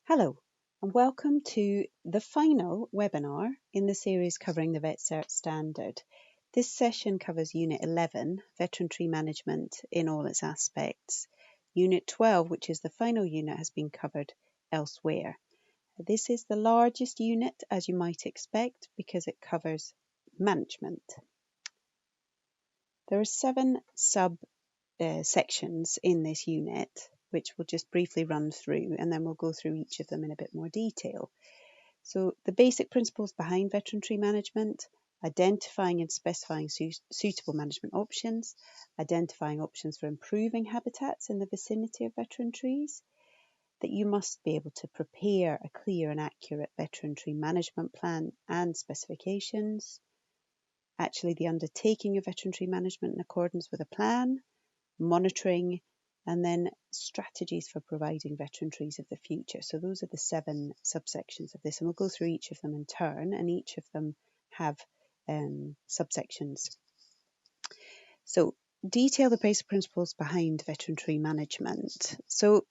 Hello, and welcome to the final webinar in the series covering the VetCert standard. This session covers Unit 11, Veteran Tree Management in all its aspects. Unit 12, which is the final unit, has been covered elsewhere. This is the largest unit, as you might expect, because it covers management. There are 7 sub-sections in this unit, which we'll just briefly run through, and then we'll go through each of them in a bit more detail. So the basic principles behind veteran tree management: identifying and specifying suitable management options, identifying options for improving habitats in the vicinity of veteran trees, that you must be able to prepare a clear and accurate veteran tree management plan and specifications, actually the undertaking of veteran tree management in accordance with a plan, monitoring, and then strategies for providing veteran trees of the future. So those are the 7 subsections of this, and we'll go through each of them in turn, and each of them have subsections. So detail the basic principles behind veteran tree management. So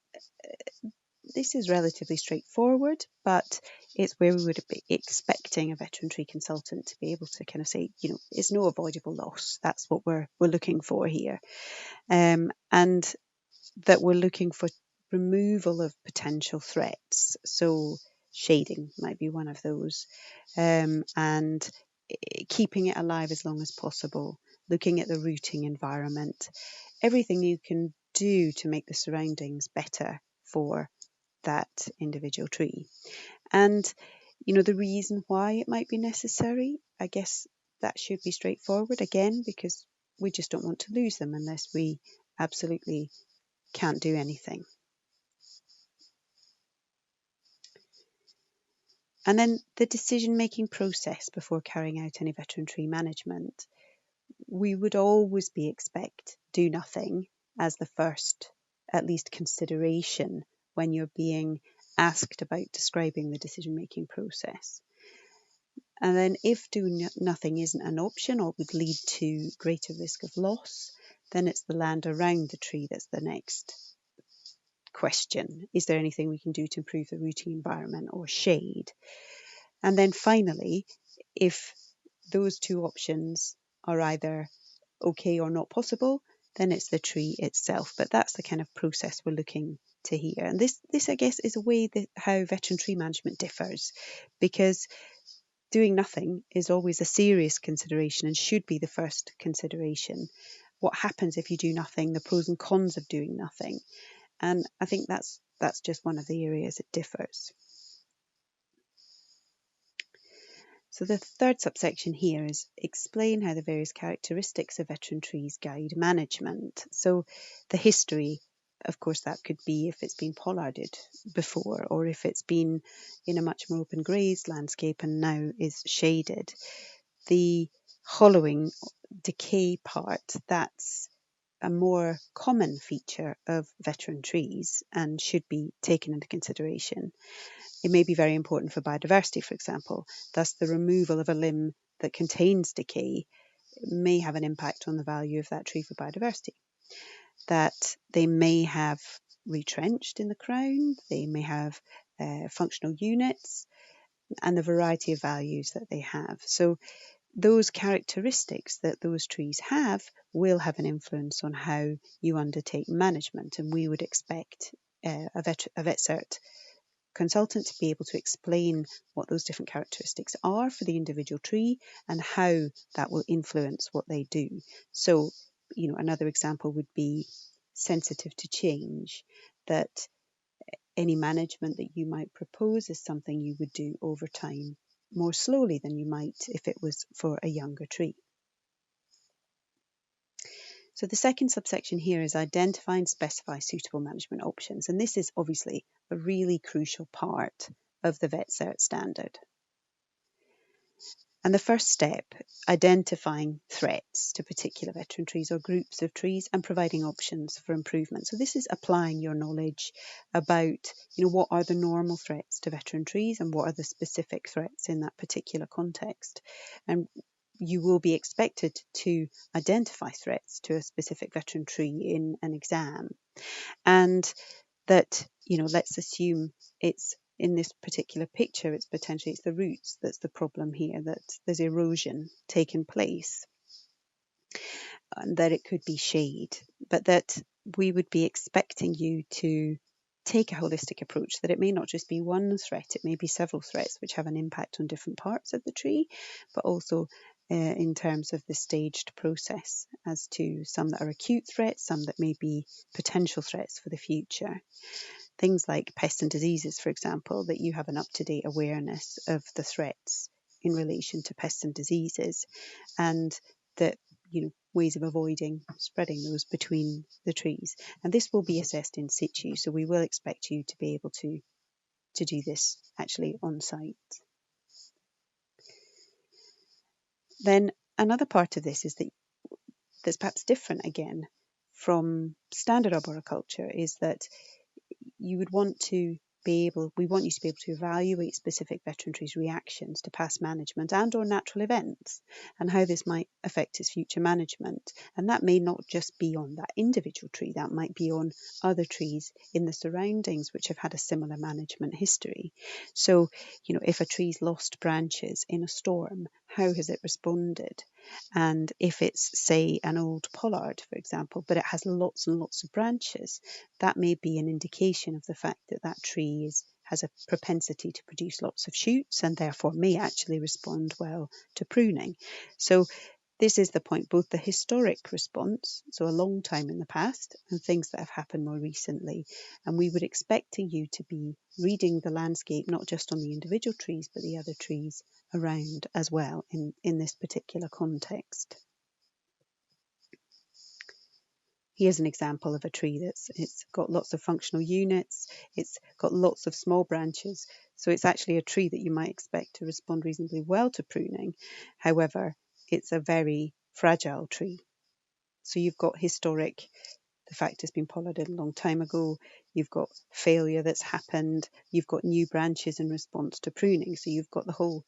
this is relatively straightforward, but it's where we would be expecting a veteran tree consultant to be able to kind of say, it's no avoidable loss. That's what we're looking for here. And that we're looking for removal of potential threats. So shading might be one of those, and keeping it alive as long as possible, looking at the rooting environment, everything you can do to make the surroundings better for that individual tree. And the reason why it might be necessary, I guess that should be straightforward again, because we just don't want to lose them unless we absolutely can't do anything. And then the decision-making process before carrying out any veteran tree management. We would always do nothing as the first, at least, consideration when you're being asked about describing the decision-making process. And then if doing nothing isn't an option or would lead to greater risk of loss, then it's the land around the tree that's the next question. Is there anything we can do to improve the rooting environment or shade? And then finally, if those 2 options are either okay or not possible, then it's the tree itself. But that's the kind of process we're looking to here. And this I guess, is a way that how veteran tree management differs, because doing nothing is always a serious consideration and should be the first consideration. What happens if you do nothing, the pros and cons of doing nothing. And I think that's just one of the areas it differs. So the third subsection here is explain how the various characteristics of veteran trees guide management. So the history, of course, that could be if it's been pollarded before, or if it's been in a much more open grazed landscape and now is shaded. The hollowing, decay part, that's a more common feature of veteran trees and should be taken into consideration. It may be very important for biodiversity, for example. Thus, the removal of a limb that contains decay may have an impact on the value of that tree for biodiversity. That they may have retrenched in the crown, they may have functional units, and the variety of values that they have. So those characteristics that those trees have will have an influence on how you undertake management, and we would expect a VetCert consultant to be able to explain what those different characteristics are for the individual tree and how that will influence what they do. So, another example would be sensitive to change, that any management that you might propose is something you would do over time more slowly than you might if it was for a younger tree. So the second subsection here is identify and specify suitable management options. And this is obviously a really crucial part of the VetCert standard. And the first step, identifying threats to particular veteran trees or groups of trees and providing options for improvement. So this is applying your knowledge about, what are the normal threats to veteran trees and what are the specific threats in that particular context. And you will be expected to identify threats to a specific veteran tree in an exam. And that, let's assume it's in this particular picture, it's the roots that's the problem here, that there's erosion taking place, and that it could be shade, but that we would be expecting you to take a holistic approach, that it may not just be one threat, it may be several threats which have an impact on different parts of the tree, but also in terms of the staged process, as to some that are acute threats, some that may be potential threats for the future. Things like pests and diseases, for example, that you have an up-to-date awareness of the threats in relation to pests and diseases, and that ways of avoiding spreading those between the trees. And this will be assessed in situ, so we will expect you to be able to do this actually on site. Then another part of this is that's perhaps different again from standard arboriculture, is that we want you to be able to evaluate specific veteran trees' reactions to past management and or natural events, and how this might affect its future management. And that may not just be on that individual tree, that might be on other trees in the surroundings which have had a similar management history. So, if a tree's lost branches in a storm, how has it responded? And if it's, say, an old pollard, for example, but it has lots and lots of branches, that may be an indication of the fact that that tree has a propensity to produce lots of shoots, and therefore may actually respond well to pruning. So this is the point, both the historic response, so a long time in the past, and things that have happened more recently. And we would expect you to be reading the landscape, not just on the individual trees, but the other trees around as well in this particular context. Here's an example of a tree it's got lots of functional units, it's got lots of small branches, so it's actually a tree that you might expect to respond reasonably well to pruning. However, it's a very fragile tree. So you've got historic, the fact it's been pollarded a long time ago, you've got failure that's happened, you've got new branches in response to pruning, so you've got the whole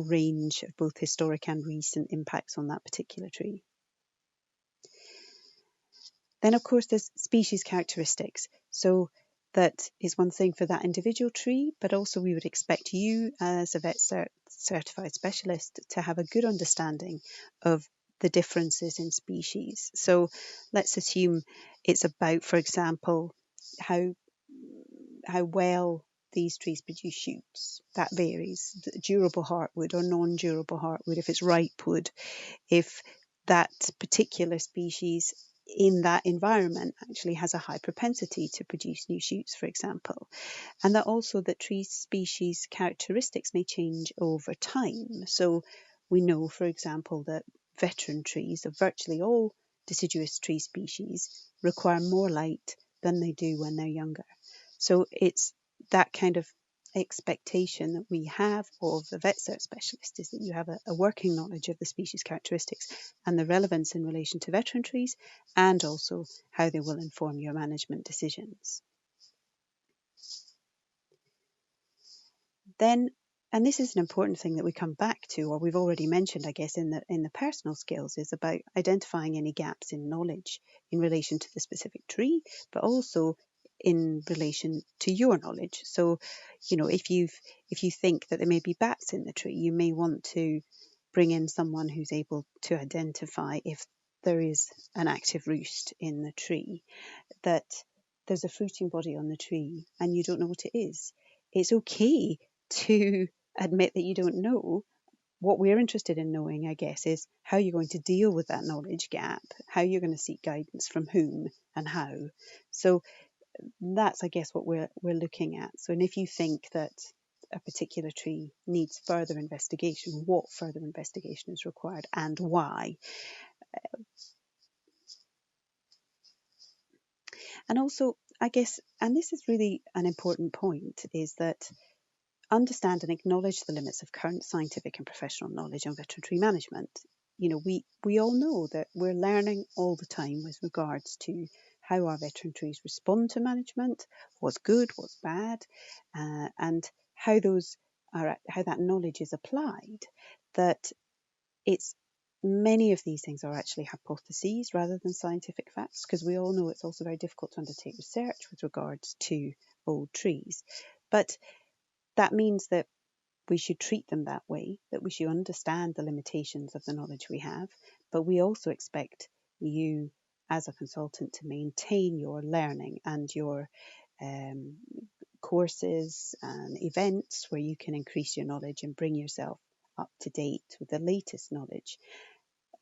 range of both historic and recent impacts on that particular tree. Then, of course, there's species characteristics. So that is one thing for that individual tree, but also we would expect you as a vet certified specialist to have a good understanding of the differences in species. So let's assume it's about, for example, how well these trees produce shoots. That varies. Durable heartwood or non-durable heartwood, if it's ripe wood, if that particular species in that environment actually has a high propensity to produce new shoots, for example. And that also that tree species characteristics may change over time. So we know, for example, that veteran trees of virtually all deciduous tree species require more light than they do when they're younger. So it's that kind of expectation that we have of the vet cert specialist, is that you have a working knowledge of the species characteristics and the relevance in relation to veteran trees, and also how they will inform your management decisions. Then, and this is an important thing that we come back to, or we've already mentioned, I guess, in the personal skills, is about identifying any gaps in knowledge in relation to the specific tree, but also in relation to your knowledge. So, if you think that there may be bats in the tree, you may want to bring in someone who's able to identify if there is an active roost in the tree, that there's a fruiting body on the tree and you don't know what it is. It's okay to admit that you don't know. What we're interested in knowing, I guess, is how you're going to deal with that knowledge gap, how you're going to seek guidance from whom and how. So that's, I guess, what we're looking at. So, and if you think that a particular tree needs further investigation, what further investigation is required and why. And also, I guess, and this is really an important point, is that understand and acknowledge the limits of current scientific and professional knowledge on veteran tree management. We all know that we're learning all the time with regards to how our veteran trees respond to management, what's good, what's bad, and how that knowledge is applied. That it's many of these things are actually hypotheses rather than scientific facts, because we all know it's also very difficult to undertake research with regards to old trees. But That means that we should treat them that way, that we should understand the limitations of the knowledge we have, but we also expect you as a consultant to maintain your learning and your um, courses and events where you can increase your knowledge and bring yourself up to date with the latest knowledge.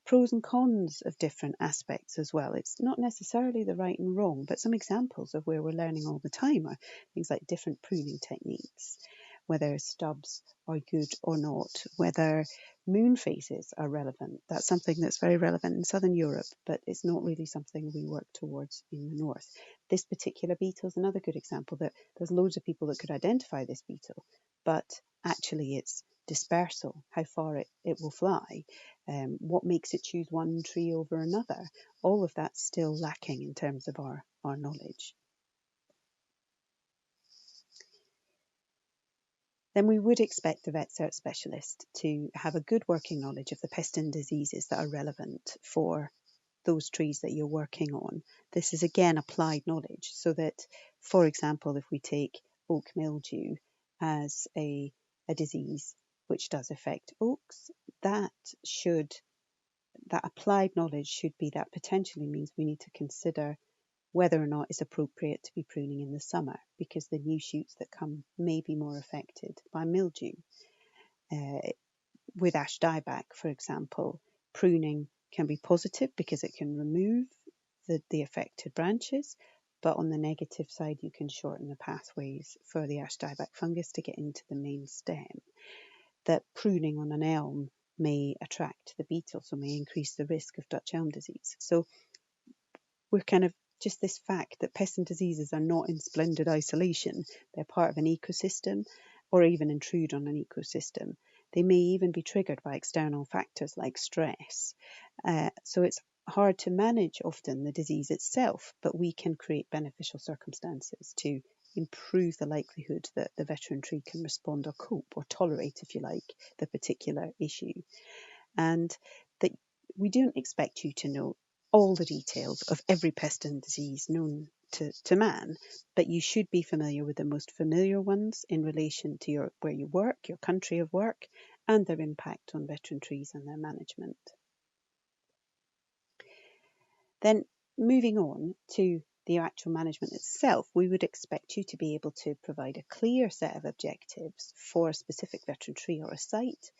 Pros and cons of different aspects as well. It's not necessarily the right and wrong, but some examples of where we're learning all the time are things like different pruning techniques, whether stubs are good or not, whether moon phases are relevant. That's something that's very relevant in Southern Europe, but it's not really something we work towards in the North. This particular beetle is another good example that there's loads of people that could identify this beetle, but actually it's dispersal, how far it will fly, what makes it choose one tree over another. All of that's still lacking in terms of our knowledge. Then we would expect the vet cert specialist to have a good working knowledge of the pest and diseases that are relevant for those trees that you're working on. This is again applied knowledge, so that, for example, if we take oak mildew as a disease which does affect oaks, that applied knowledge should be that potentially means we need to consider whether or not it's appropriate to be pruning in the summer, because the new shoots that come may be more affected by mildew. With ash dieback, for example, pruning can be positive because it can remove the affected branches, but on the negative side, you can shorten the pathways for the ash dieback fungus to get into the main stem. That pruning on an elm may attract the beetle, so may increase the risk of Dutch elm disease. So we're kind of just this fact that pests and diseases are not in splendid isolation. They're part of an ecosystem or even intrude on an ecosystem. They may even be triggered by external factors like stress. So it's hard to manage often the disease itself, but we can create beneficial circumstances to improve the likelihood that the veteran tree can respond or cope or tolerate, if you like, the particular issue. And that we don't expect you to know all the details of every pest and disease known to man, but you should be familiar with the most familiar ones in relation to where you work, your country of work, and their impact on veteran trees and their management. Then moving on to the actual management itself, we would expect you to be able to provide a clear set of objectives for a specific veteran tree or a site,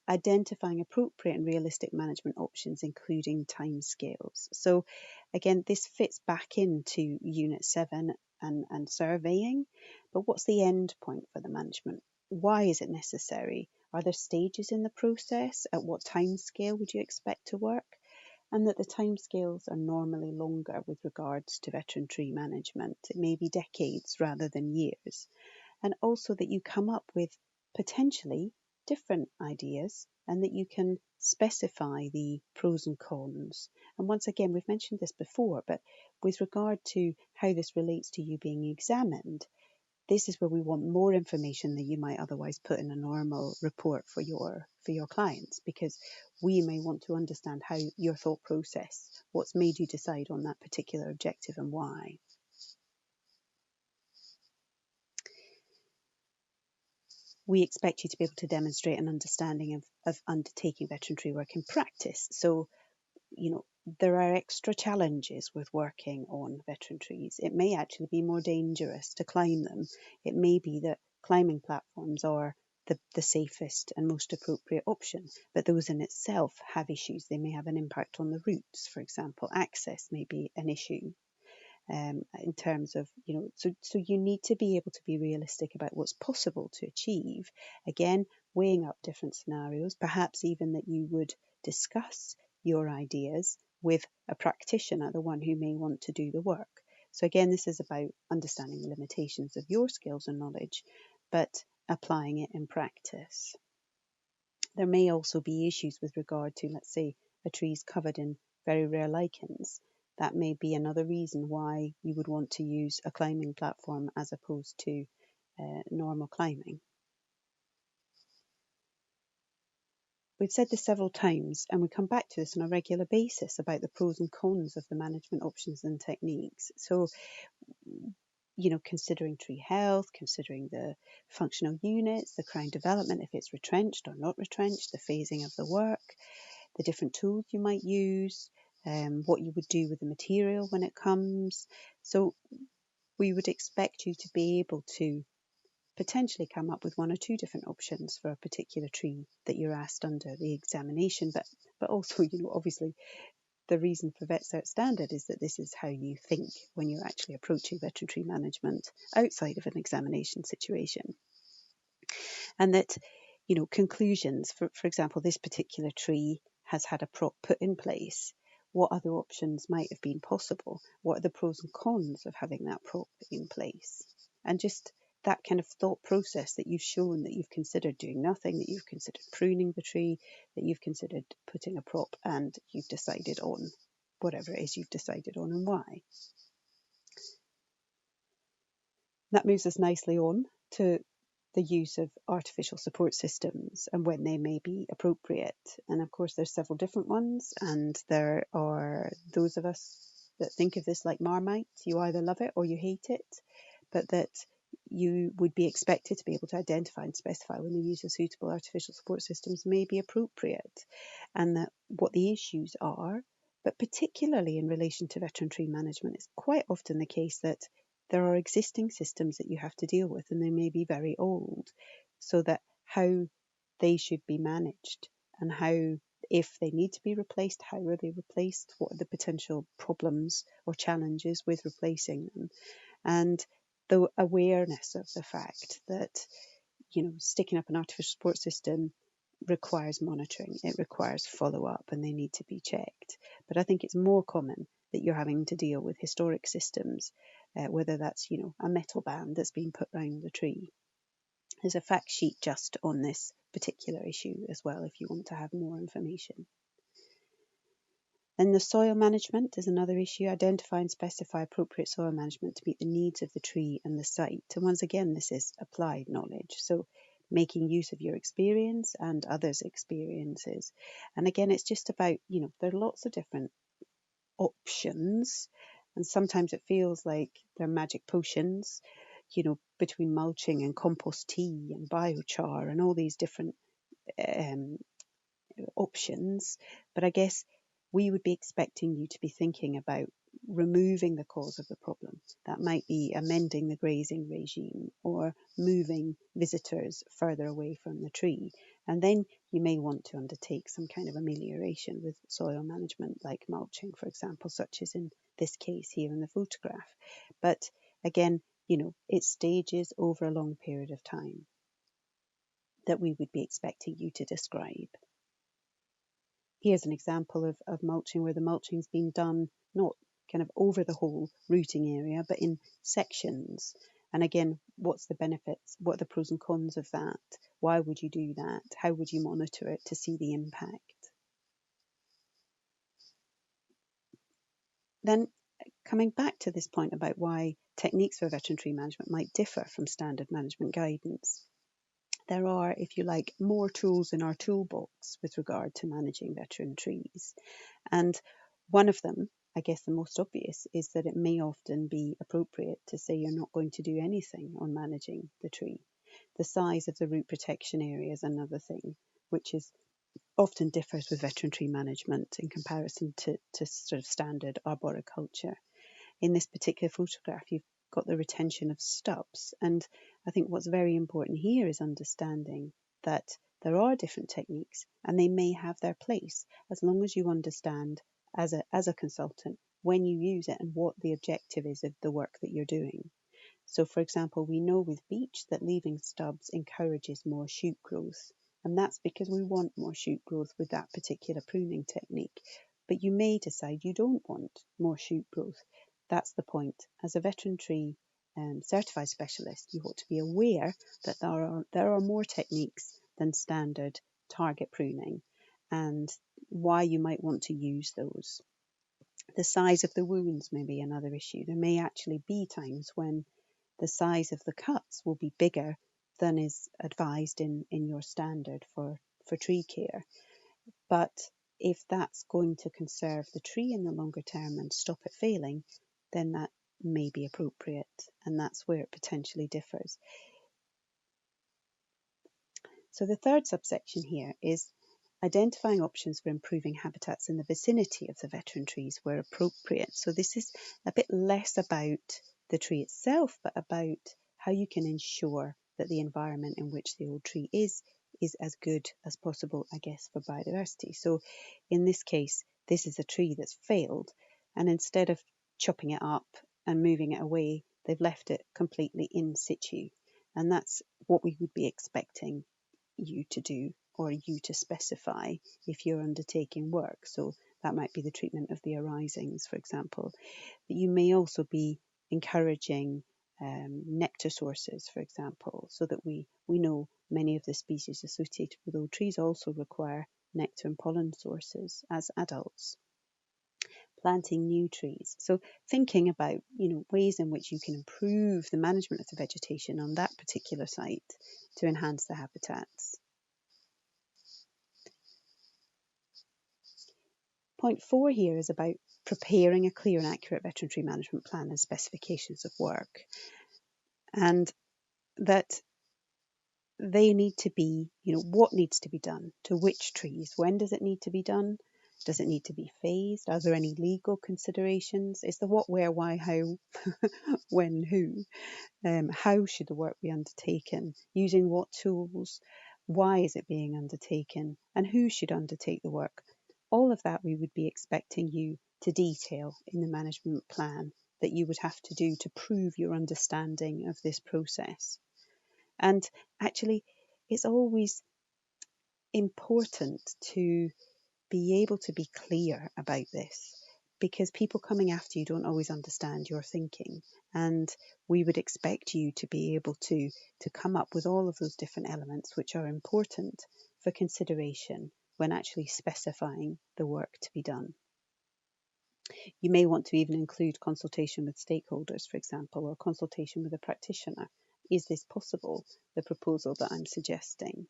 identifying appropriate and realistic management options, including timescales. So again, this fits back into Unit 7 and surveying, but what's the end point for the management? Why is it necessary? Are there stages in the process? At what timescale would you expect to work? And that the timescales are normally longer with regards to veteran tree management. It may be decades rather than years. And also that you come up with potentially different ideas and that you can specify the pros and cons. And once again, we've mentioned this before, but with regard to how this relates to you being examined, this is where we want more information than you might otherwise put in a normal report for your clients, because we may want to understand how your thought process, what's made you decide on that particular objective and why. We expect you to be able to demonstrate an understanding of undertaking veteran tree work in practice. So, there are extra challenges with working on veteran trees. It may actually be more dangerous to climb them. It may be that climbing platforms are the safest and most appropriate option, but those in itself have issues. They may have an impact on the roots, for example. Access may be an issue. In terms of, so you need to be able to be realistic about what's possible to achieve. Again, weighing up different scenarios, perhaps even that you would discuss your ideas with a practitioner, the one who may want to do the work. So again, this is about understanding the limitations of your skills and knowledge, but applying it in practice. There may also be issues with regard to, let's say, a tree is covered in very rare lichens. That may be another reason why you would want to use a climbing platform as opposed to normal climbing. We've said this several times, and we come back to this on a regular basis about the pros and cons of the management options and techniques. So considering tree health, considering the functional units, the crown development, if it's retrenched or not retrenched, the phasing of the work, the different tools you might use, what you would do with the material when it comes. So we would expect you to be able to potentially come up with one or two different options for a particular tree that you're asked under the examination, but also, obviously the reason for VetCert Standard is that this is how you think when you're actually approaching veterinary management outside of an examination situation. And that, conclusions, for example, this particular tree has had a prop put in place. What other options might have been possible? What are the pros and cons of having that prop in place? And just that kind of thought process that you've shown that you've considered doing nothing, that you've considered pruning the tree, that you've considered putting a prop, and you've decided on whatever it is you've decided on and why. That moves us nicely on to the use of artificial support systems and when they may be appropriate. And of course, there's several different ones, and there are those of us that think of this like Marmite. You either love it or you hate it, but that you would be expected to be able to identify and specify when the use of suitable artificial support systems may be appropriate, and that what the issues are. But particularly in relation to veterinary management, it's quite often the case that there are existing systems that you have to deal with, and they may be very old, so that how they should be managed and how, if they need to be replaced, how are they replaced, what are the potential problems or challenges with replacing them, and the awareness of the fact that sticking up an artificial support system requires monitoring, it requires follow-up, and they need to be checked. But I think it's more common that you're having to deal with historic systems, whether that's a metal band that's been put around the tree. There's a fact sheet just on this particular issue as well if you want to have more information. Then the soil management is another issue. Identify and specify appropriate soil management to meet the needs of the tree and the site. And once again, this is applied knowledge. So making use of your experience and others' experiences. And again, it's just about, there are lots of different options. And sometimes it feels like they're magic potions, between mulching and compost tea and biochar and all these different options. But I guess we would be expecting you to be thinking about removing the cause of the problem. That might be amending the grazing regime or moving visitors further away from the tree. And then you may want to undertake some kind of amelioration with soil management, like mulching, for example, such as in this case here in the photograph. But again, it stages over a long period of time that we would be expecting you to describe. Here's an example of mulching where the mulching's been done not kind of over the whole rooting area, but in sections. And again, what's the benefits? What are the pros and cons of that? Why would you do that? How would you monitor it to see the impact? Then coming back to this point about why techniques for veterinary management might differ from standard management guidance. There are, if you like, more tools in our toolbox with regard to managing veteran trees. And one of them, I guess the most obvious, is that it may often be appropriate to say you're not going to do anything on managing the tree. The size of the root protection area is another thing, which is often differs with veterinary management in comparison to sort of standard arboriculture. In this particular photograph, you've got the retention of stubs. And I think what's very important here is understanding that there are different techniques and they may have their place as long as you understand as a consultant when you use it and what the objective is of the work that you're doing. So for example, we know with beech that leaving stubs encourages more shoot growth. And that's because we want more shoot growth with that particular pruning technique. But you may decide you don't want more shoot growth. That's the point. As a veterinary certified specialist, you ought to be aware that there are more techniques than standard target pruning and why you might want to use those. The size of the wounds may be another issue. There may actually be times when the size of the cuts will be bigger than is advised in your standard for tree care. But if that's going to conserve the tree in the longer term and stop it failing, then may be appropriate, and that's where it potentially differs. So the third subsection here is identifying options for improving habitats in the vicinity of the veteran trees where appropriate. So this is a bit less about the tree itself, but about how you can ensure that the environment in which the old tree is as good as possible, I guess, for biodiversity. So in this case, this is a tree that's failed, and instead of chopping it up and moving it away, they've left it completely in situ. And that's what we would be expecting you to do, or you to specify if you're undertaking work. So that might be the treatment of the arisings, for example. But you may also be encouraging nectar sources, for example, so that we know many of the species associated with old trees also require nectar and pollen sources as adults. Planting new trees. So thinking about, ways in which you can improve the management of the vegetation on that particular site to enhance the habitats. Point 4 here is about preparing a clear and accurate veteran tree management plan and specifications of work. And that they need to be, what needs to be done to which trees, when does it need to be done? Does it need to be phased? Are there any legal considerations? Is the what, where, why, how, when, who? How should the work be undertaken? Using what tools? Why is it being undertaken? And who should undertake the work? All of that we would be expecting you to detail in the management plan that you would have to do to prove your understanding of this process. And actually, it's always important to be able to be clear about this, because people coming after you don't always understand your thinking, and we would expect you to be able to come up with all of those different elements which are important for consideration when actually specifying the work to be done. You may want to even include consultation with stakeholders, for example, or consultation with a practitioner. Is this possible, the proposal that I'm suggesting?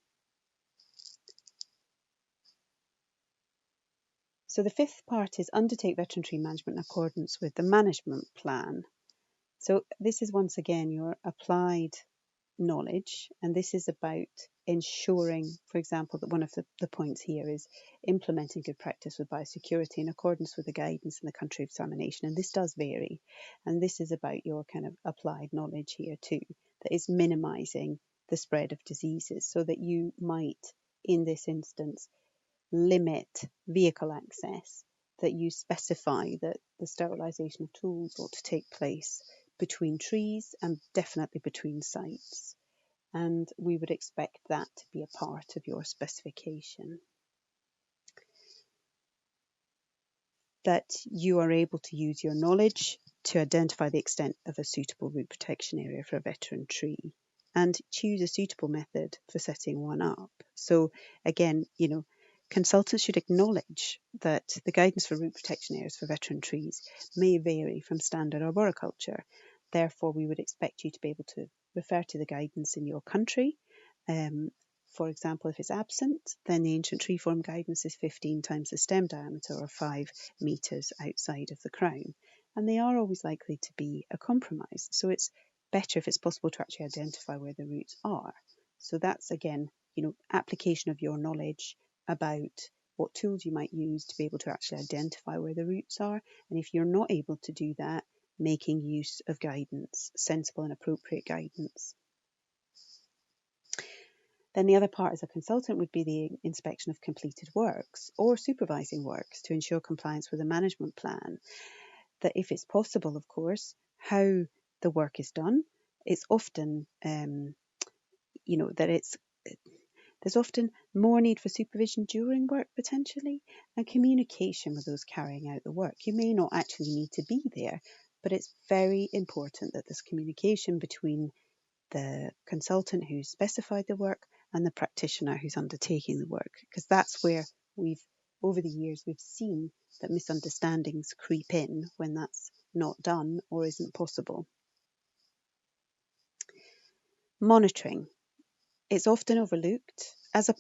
So the fifth part is undertake veteran tree management in accordance with the management plan. So this is once again your applied knowledge, and this is about ensuring, for example, that one of the points here is implementing good practice with biosecurity in accordance with the guidance in the country of examination, and this does vary, and this is about your kind of applied knowledge here too, that is minimising the spread of diseases, so that you might, in this instance, limit vehicle access, that you specify that the sterilisation of tools ought to take place between trees and definitely between sites. And we would expect that to be a part of your specification. That you are able to use your knowledge to identify the extent of a suitable root protection area for a veteran tree and choose a suitable method for setting one up. So again, consultants should acknowledge that the guidance for root protection areas for veteran trees may vary from standard arboriculture. Therefore, we would expect you to be able to refer to the guidance in your country. For example, if it's absent, then the ancient tree form guidance is 15 times the stem diameter, or 5 metres outside of the crown. And they are always likely to be a compromise. So it's better if it's possible to actually identify where the roots are. So that's, again, application of your knowledge about what tools you might use to be able to actually identify where the roots are. And if you're not able to do that, making use of guidance, sensible and appropriate guidance. Then the other part as a consultant would be the inspection of completed works or supervising works to ensure compliance with a management plan. That if it's possible, of course, how the work is done. It's often, there's often more need for supervision during work potentially, and communication with those carrying out the work. You may not actually need to be there, but it's very important that there's communication between the consultant who's specified the work and the practitioner who's undertaking the work, because that's where over the years we've seen that misunderstandings creep in when that's not done or isn't possible. Monitoring. It's often overlooked as a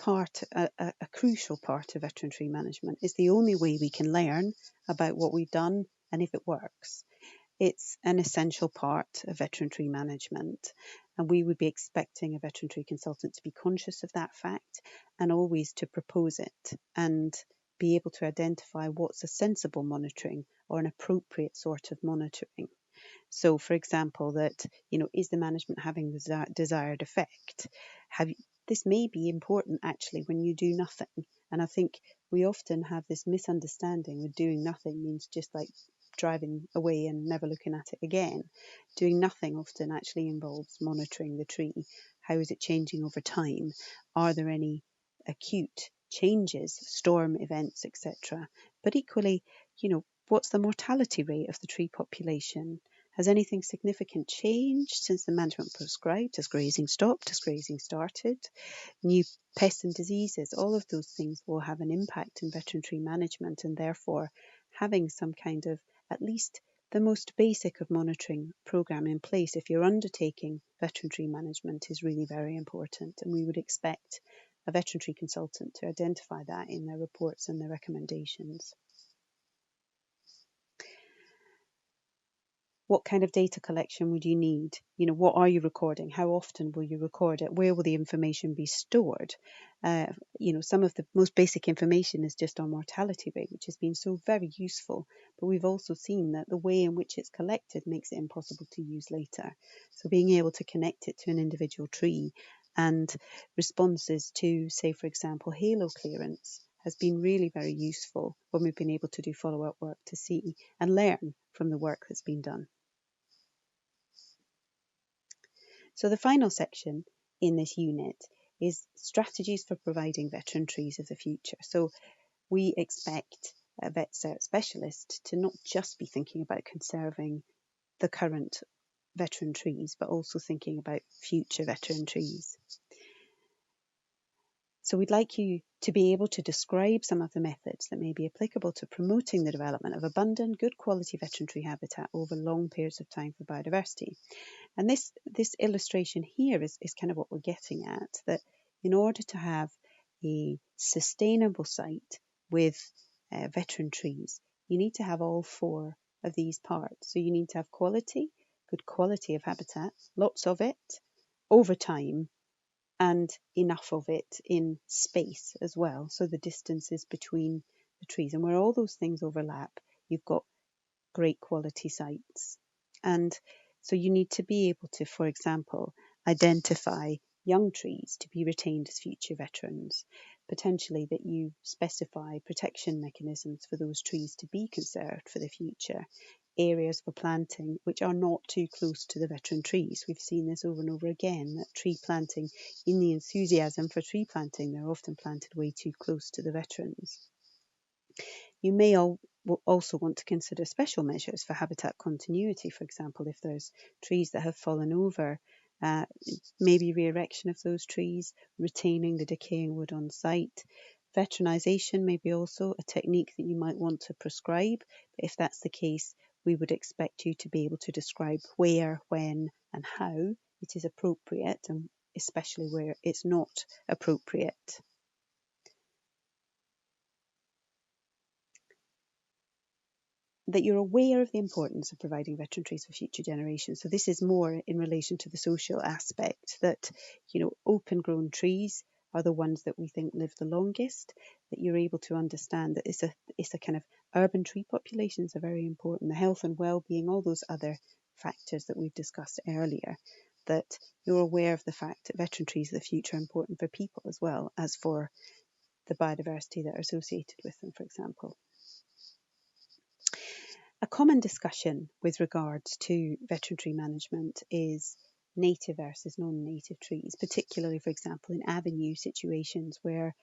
crucial part of veteran tree management. It's the only way we can learn about what we've done and if it works. It's an essential part of veterinary management, and we would be expecting a veterinary consultant to be conscious of that fact and always to propose it and be able to identify what's a sensible monitoring or an appropriate sort of monitoring. So, for example, that, is the management having the desired effect? This may be important actually when you do nothing. And I think we often have this misunderstanding with doing nothing means just like driving away and never looking at it again. Doing nothing often actually involves monitoring the tree. How is it changing over time? Are there any acute changes, storm events, etc.? But equally, what's the mortality rate of the tree population? Has anything significant changed since the management prescribed? Has grazing stopped? Has grazing started? New pests and diseases, all of those things will have an impact in veterinary management, and therefore having some kind of at least the most basic of monitoring program in place if you're undertaking veterinary management is really very important, and we would expect a veterinary consultant to identify that in their reports and their recommendations. What kind of data collection would you need? What are you recording? How often will you record it? Where will the information be stored? Some of the most basic information is just on mortality rate, which has been so very useful. But we've also seen that the way in which it's collected makes it impossible to use later. So being able to connect it to an individual tree and responses to, say, for example, halo clearance has been really very useful when we've been able to do follow-up work to see and learn from the work that's been done. So the final section in this unit is strategies for providing veteran trees of the future. So we expect a vet cert specialist to not just be thinking about conserving the current veteran trees, but also thinking about future veteran trees. So we'd like you to be able to describe some of the methods that may be applicable to promoting the development of abundant, good quality veteran tree habitat over long periods of time for biodiversity. And this illustration here is kind of what we're getting at, that in order to have a sustainable site with veteran trees, you need to have all four of these parts. So you need to have quality, good quality of habitat, lots of it, over time, and enough of it in space as well. So the distances between the trees. And where all those things overlap, you've got great quality sites. And so you need to be able to, for example, identify young trees to be retained as future veterans, potentially that you specify protection mechanisms for those trees to be conserved for the future, areas for planting which are not too close to the veteran trees. We've seen this over and over again, that tree planting, in the enthusiasm for tree planting, they're often planted way too close to the veterans. You may also want to consider special measures for habitat continuity. For example, if there's trees that have fallen over, maybe re-erection of those trees, retaining the decaying wood on site. Veteranization may be also a technique that you might want to prescribe. But if that's the case, we would expect you to be able to describe where, when, and how it is appropriate, and especially where it's not appropriate. That you're aware of the importance of providing veteran trees for future generations. So this is more in relation to the social aspect, that, open grown trees are the ones that we think live the longest, that you're able to understand that it's a kind of urban tree populations are very important, the health and well-being, all those other factors that we've discussed earlier, that you're aware of the fact that veteran trees of the future are important for people as well as for the biodiversity that are associated with them, for example. A common discussion with regards to veterinary management is native versus non-native trees, particularly, for example, in avenue situations where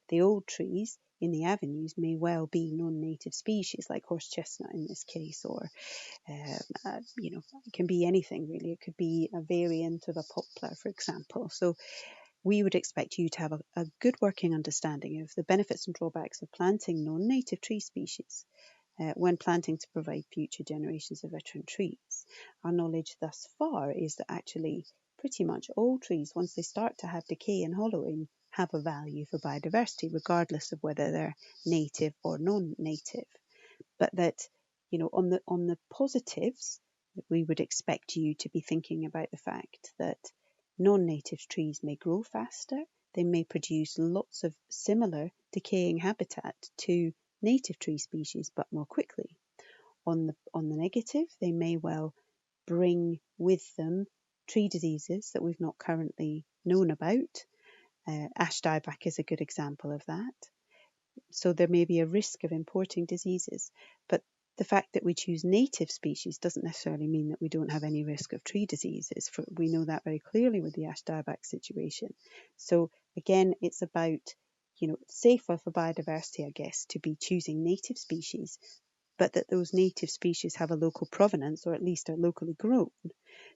the old trees in the avenues may well be non-native species, like horse chestnut in this case, or it can be anything really. It could be a variant of a poplar, for example. So we would expect you to have a good working understanding of the benefits and drawbacks of planting non-native tree species when planting to provide future generations of veteran trees. Our knowledge thus far is that actually pretty much all trees, once they start to have decay and hollowing, have a value for biodiversity, regardless of whether they're native or non-native. But that, on the positives, we would expect you to be thinking about the fact that non-native trees may grow faster. They may produce lots of similar decaying habitat to native tree species, but more quickly. On the negative, they may well bring with them tree diseases that we've not currently known about. Ash dieback is a good example of that. So there may be a risk of importing diseases, but the fact that we choose native species doesn't necessarily mean that we don't have any risk of tree diseases. We know that very clearly with the ash dieback situation. So again, it's about, it's safer for biodiversity, I guess, to be choosing native species, but that those native species have a local provenance, or at least are locally grown,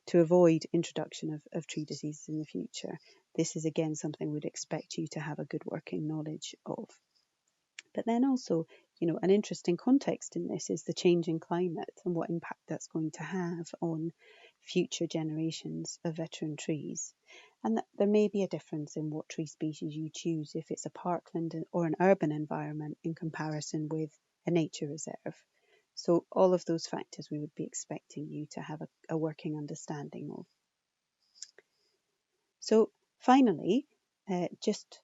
to avoid introduction of tree diseases in the future. This is again something we'd expect you to have a good working knowledge of. But then also, an interesting context in this is the changing climate and what impact that's going to have on future generations of veteran trees. And that there may be a difference in what tree species you choose if it's a parkland or an urban environment in comparison with a nature reserve. So all of those factors we would be expecting you to have a working understanding of. So finally, just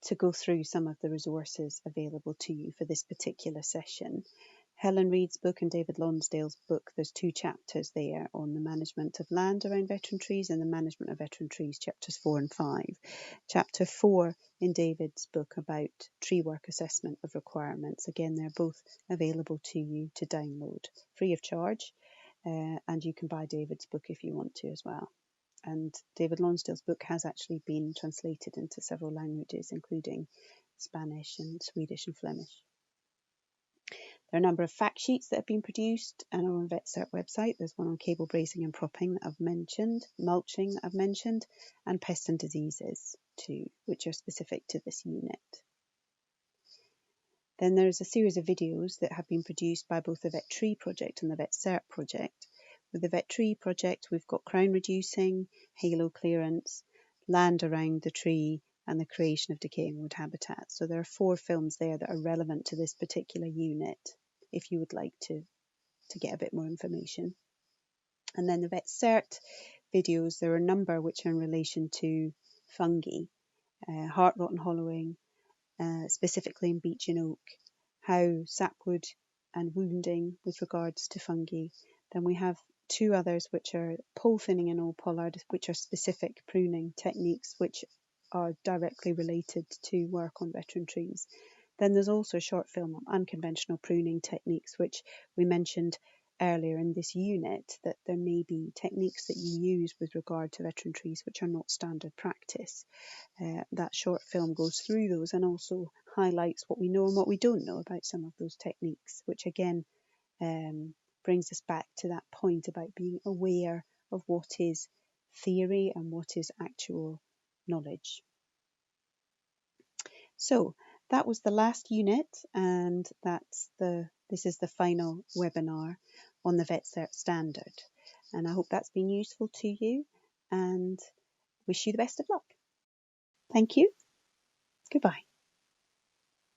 to go through some of the resources available to you for this particular session. Helen Reid's book and David Lonsdale's book, there's 2 chapters there on the management of land around veteran trees and the management of veteran trees, chapters 4 and 5. Chapter 4 in David's book about tree work assessment of requirements. Again, they're both available to you to download free of charge, and you can buy David's book if you want to as well. And David Lonsdale's book has actually been translated into several languages, including Spanish and Swedish and Flemish. There are a number of fact sheets that have been produced and are on VetCert website. There's one on cable bracing and propping that I've mentioned, mulching that I've mentioned, and pests and diseases too, which are specific to this unit. Then there's a series of videos that have been produced by both the Vet Tree Project and the VetCert Project. With the Vet Tree Project, we've got crown reducing, halo clearance, land around the tree, and the creation of decaying wood habitat. So there are 4 films there that are relevant to this particular unit, if you would like to get a bit more information. And then the VetCert videos, there are a number which are in relation to fungi, heart rot and hollowing, specifically in beech and oak, how sapwood and wounding with regards to fungi. Then we have 2 others which are pole thinning and all pollard, which are specific pruning techniques which are directly related to work on veteran trees. Then there's also a short film on unconventional pruning techniques, which we mentioned earlier in this unit, that there may be techniques that you use with regard to veteran trees which are not standard practice. That short film goes through those and also highlights what we know and what we don't know about some of those techniques, which again brings us back to that point about being aware of what is theory and what is actual knowledge. So that was the last unit, and this is the final webinar on the VetCert standard. And I hope that's been useful to you and wish you the best of luck. Thank you. Goodbye.